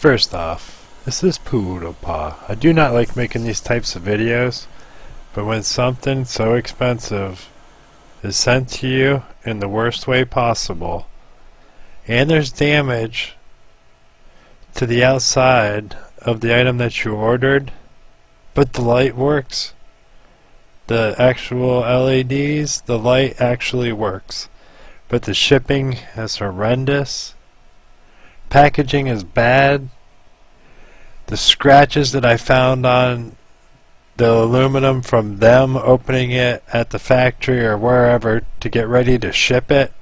First off, this is PoodlePaw. I do not like making these types of videos, but when something so expensive is sent to you in the worst way possible, and there's damage to the outside of the item that you ordered, but the light works, the actual LEDs, the light actually works, but the shipping is horrendous. Packaging is bad. The scratches that I found on the aluminum from them opening it at the factory or wherever to get ready to ship it.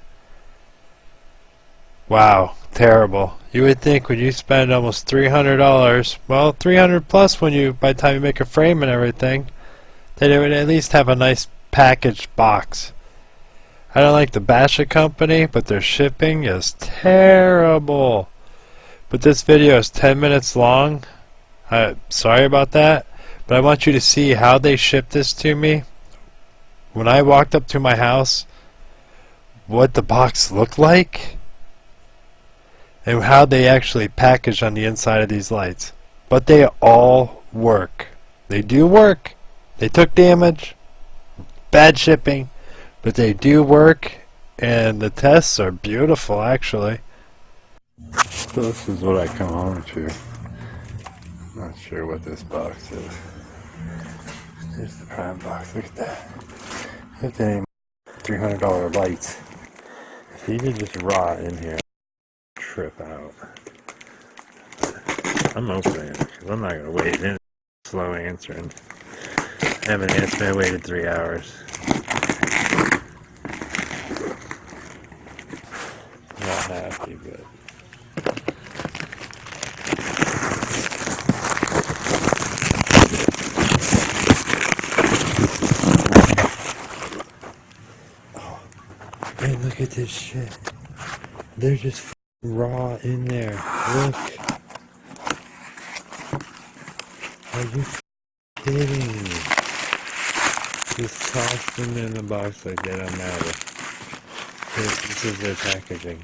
Wow, terrible. You would think when you spend almost $300, well, $300 plus by the time you make a frame and everything, that it would at least have a nice packaged box. I don't like the bash it company, but their shipping is terrible. But this video is 10 minutes long. Sorry about that, but I want you to see how they shipped this to me. When I walked up to my house, what the box looked like, and how they actually package on the inside of these lights. But they all work. They do work. They took damage, bad shipping, but they do work, and the tests are beautiful actually. So this is what I come home to. I'm not sure what this box is. Here's the prime box. Look at that. Look at that $300 lights. If you could just rot in here, trip out. I'm opening it because I'm not gonna wait. It's slow answering. I haven't answered. I waited 3 hours. Not happy, but. Hey, look at this shit. They're just raw in there. Look. Are you kidding me? Just tossed them in the box like that. I'm out of. This is their packaging.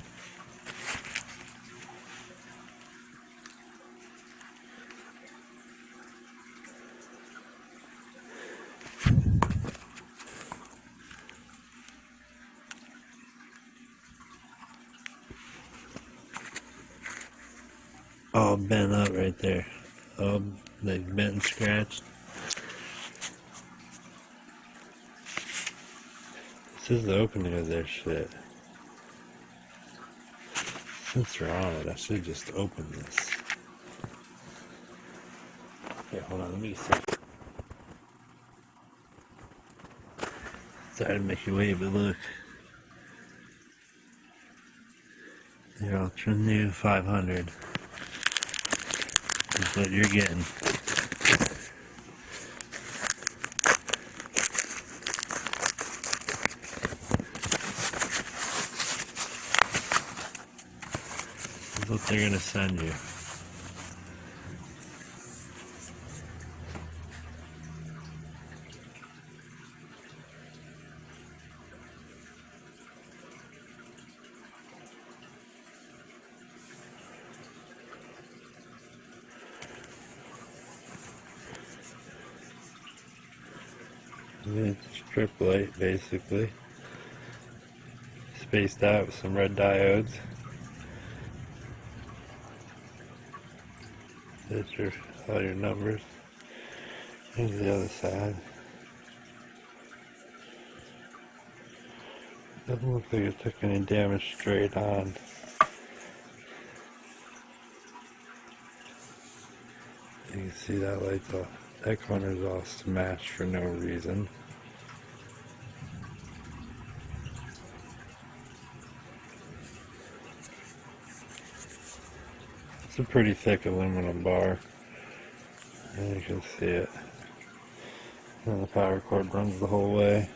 All bent up right there. All like bent and scratched. This is the opening of their shit. Since they're on it, I should just open this. Okay, hold on, let me see. Sorry to make you wait, but look. They're ultra new 500. That's what you're getting. That's what they're gonna send you. It's strip light, basically. Spaced out with some red diodes. That's all your numbers. Here's the other side. Doesn't look like it took any damage straight on. You can see that light though. That corner's all smashed for no reason. It's a pretty thick aluminum bar. And you can see it. And the power cord runs the whole way.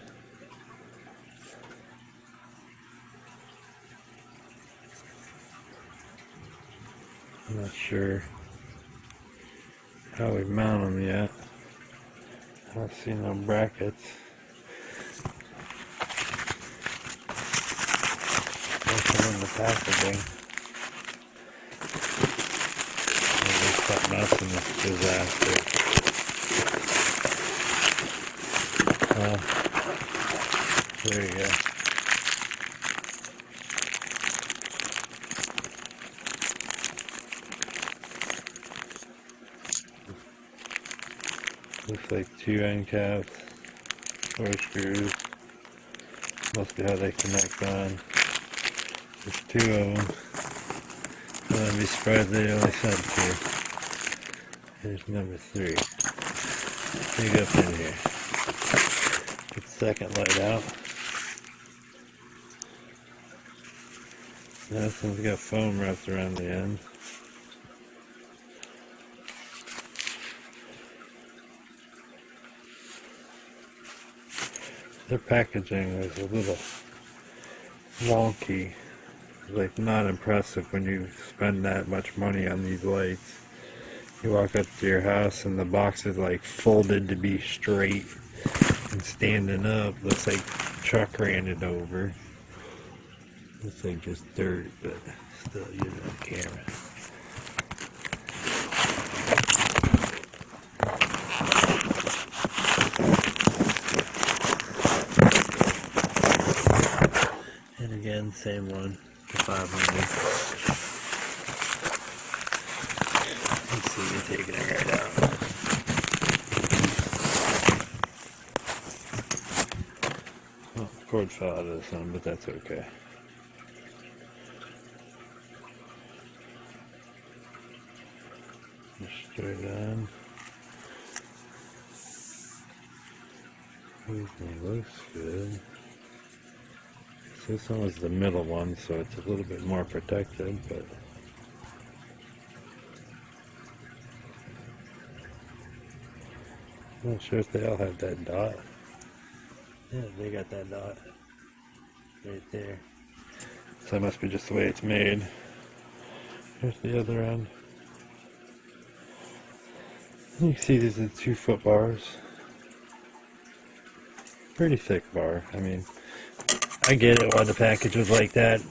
I'm not sure how we mount them yet. I don't see no brackets. Nothing in the packaging. something else in this disaster. There you go. Looks like 2 end caps, 4 screws. Must be how they connect on. There's 2 of them. I wouldn't be surprised they only said 2. Here's number 3. Dig up in here. Get the second light out. Now this one's got foam wrapped around the end. Their packaging was a little wonky, like not impressive when you spend that much money on these lights. You walk up to your house and the box is like folded to be straight and standing up. Looks like Chuck ran it over. Looks like just dirt, but still using the camera. And again, same one, the 500. Let's see, you're taking it right out. Well, the cord fell out of this one, but that's okay. Straight on. Everything looks good. So this one was the middle one, so it's a little bit more protected, but I'm not sure if they all have that dot. Yeah, they got that dot right there. So that must be just the way it's made. Here's the other end. You can see these are 2-foot bars. Pretty thick bar. I mean, I get it why the package was like that.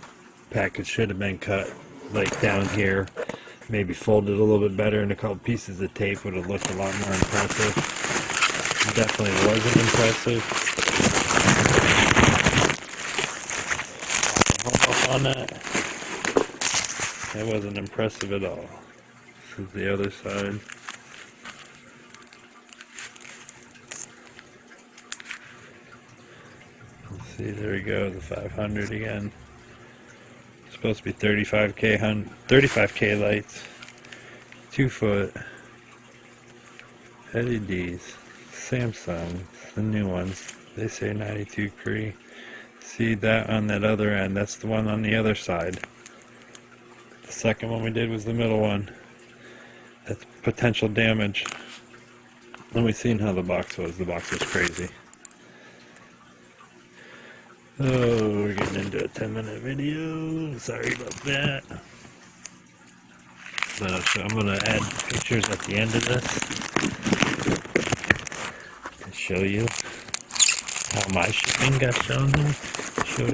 Package should have been cut like down here. Maybe folded a little bit better and a couple pieces of tape would have looked a lot more impressive. It definitely wasn't impressive. On that. It wasn't impressive at all. This is the other side. See, there we go, the 500 again. It's supposed to be 35K lights, 2-foot LEDs, Samsung, the new ones. They say 92 Cree. See that on that other end? That's the one on the other side. The second one we did was the middle one. That's potential damage. Then we seen how the box was. The box was crazy. Oh, we're getting into a 10-minute video. Sorry about that. But I'm going to add pictures at the end of this to show you how my shipping got showed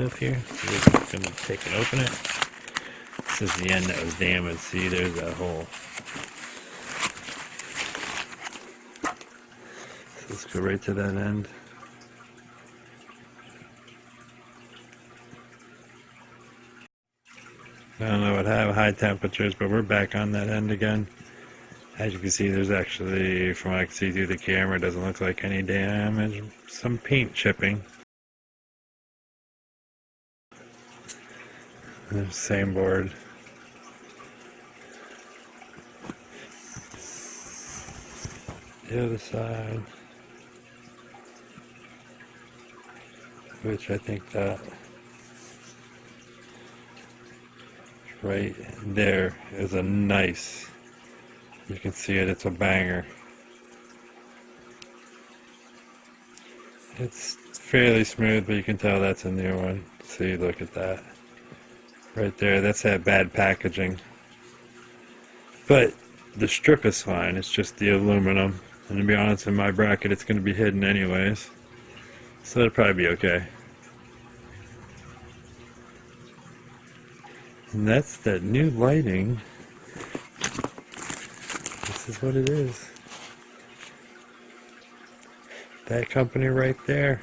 up here. So we're just going to take and open it. This is the end that was damaged. See, there's that hole. So let's go right to that end. I don't know what have high temperatures, but we're back on that end again. As you can see, there's actually, from what I can see through the camera, it doesn't look like any damage. Some paint chipping. There's the same board. The other side, which I think that right there is a nice, you can see it, it's a banger. It's fairly smooth, but you can tell that's a new one. See, look at that. Right there, that's that bad packaging. But the strip is fine, it's just the aluminum. And to be honest, in my bracket, it's going to be hidden anyways. So it'll probably be okay. And that's that new lighting this is what it is. That company right there,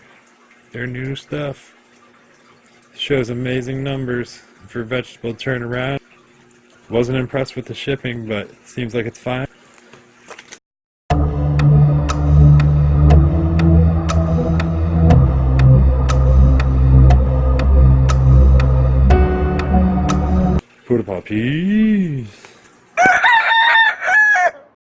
their new stuff, shows amazing numbers for vegetable turnaround. Wasn't impressed with the shipping, but seems like it's fine. PoodlePaw, peace.